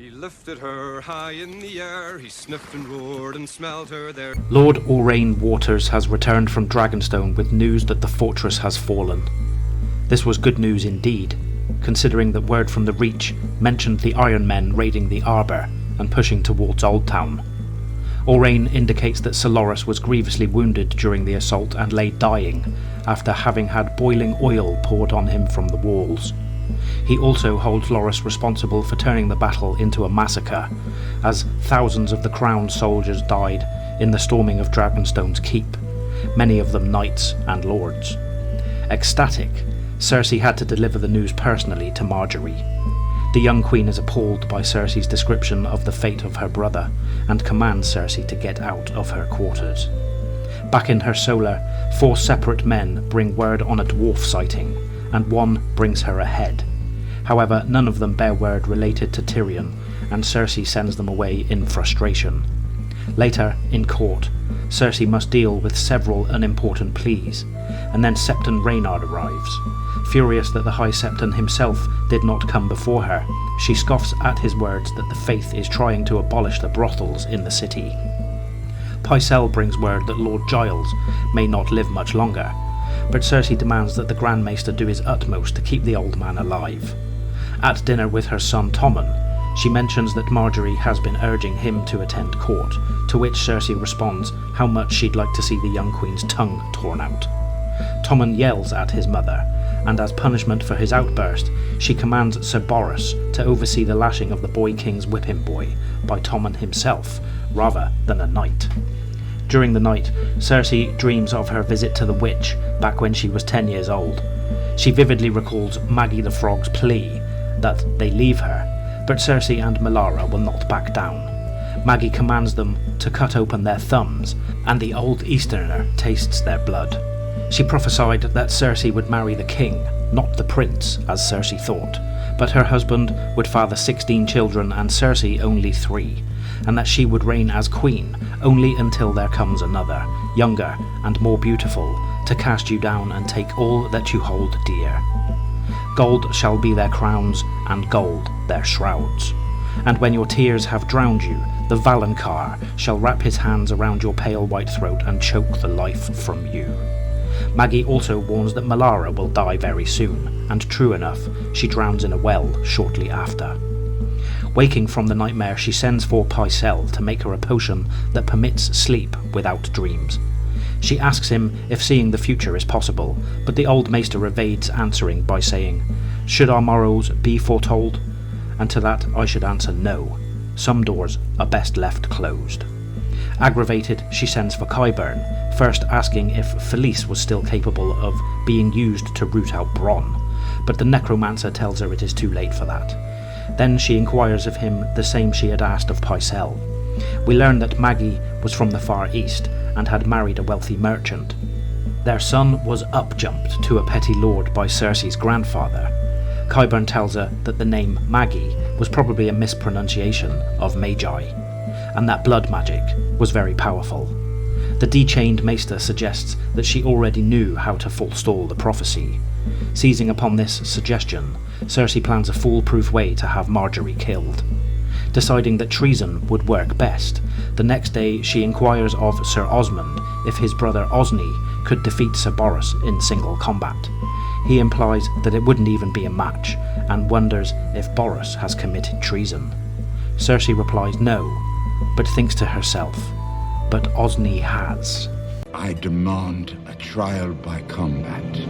He lifted her high in the air, he sniffed and roared and smelled her there. Lord Aurane Waters has returned from Dragonstone with news that the fortress has fallen. This was good news indeed, considering that word from the Reach mentioned the Iron Men raiding the Arbor and pushing towards Old Town. Aurane indicates that Sir Loras was grievously wounded during the assault and lay dying after having had boiling oil poured on him from the walls. He also holds Loras responsible for turning the battle into a massacre, as thousands of the Crown's soldiers died in the storming of Dragonstone's keep, many of them knights and lords. Ecstatic, Cersei had to deliver the news personally to Margaery. The young queen is appalled by Cersei's description of the fate of her brother and commands Cersei to get out of her quarters. Back in her solar, 4 separate men bring word on a dwarf sighting, and one brings her a head. However, none of them bear word related to Tyrion, and Cersei sends them away in frustration. Later, in court, Cersei must deal with several unimportant pleas, and then Septon Reynard arrives. Furious that the High Septon himself did not come before her, she scoffs at his words that the Faith is trying to abolish the brothels in the city. Pycelle brings word that Lord Giles may not live much longer, but Cersei demands that the Grand Maester do his utmost to keep the old man alive. At dinner with her son Tommen, she mentions that Margaery has been urging him to attend court, to which Cersei responds how much she'd like to see the young queen's tongue torn out. Tommen yells at his mother, and as punishment for his outburst, she commands Sir Boros to oversee the lashing of the Boy King's whipping boy by Tommen himself, rather than a knight. During the night, Cersei dreams of her visit to the witch back when she was 10 years old. She vividly recalls Maggie the Frog's plea that they leave her, but Cersei and Melara will not back down. Maggie commands them to cut open their thumbs, and the old Easterner tastes their blood. She prophesied that Cersei would marry the king, not the prince, as Cersei thought, but her husband would father 16 children and Cersei only 3, and that she would reign as queen only until there comes another, younger and more beautiful, to cast you down and take all that you hold dear. Gold shall be their crowns, and gold their shrouds. And when your tears have drowned you, the Valonqar shall wrap his hands around your pale white throat and choke the life from you. Maggie also warns that Melara will die very soon, and true enough, she drowns in a well shortly after. Waking from the nightmare, she sends for Pycelle to make her a potion that permits sleep without dreams. She asks him if seeing the future is possible, but the old maester evades answering by saying, "Should our morrows be foretold?" And to that I should answer no. Some doors are best left closed. Aggravated, she sends for Qyburn, first asking if Felice was still capable of being used to root out Bronn, but the necromancer tells her it is too late for that. Then she inquires of him the same she had asked of Pycelle. We learn that Maggie was from the Far East and had married a wealthy merchant. Their son was upjumped to a petty lord by Cersei's grandfather. Qyburn tells her that the name Maggie was probably a mispronunciation of Magi, and that blood magic was very powerful. The dechained maester suggests that she already knew how to forestall the prophecy. Seizing upon this suggestion, Cersei plans a foolproof way to have Margaery killed. Deciding that treason would work best, the next day she inquires of Sir Osmond if his brother Osney could defeat Sir Boros in single combat. He implies that it wouldn't even be a match, and wonders if Boros has committed treason. Cersei replies no, but thinks to herself, but Osney has. I demand a trial by combat.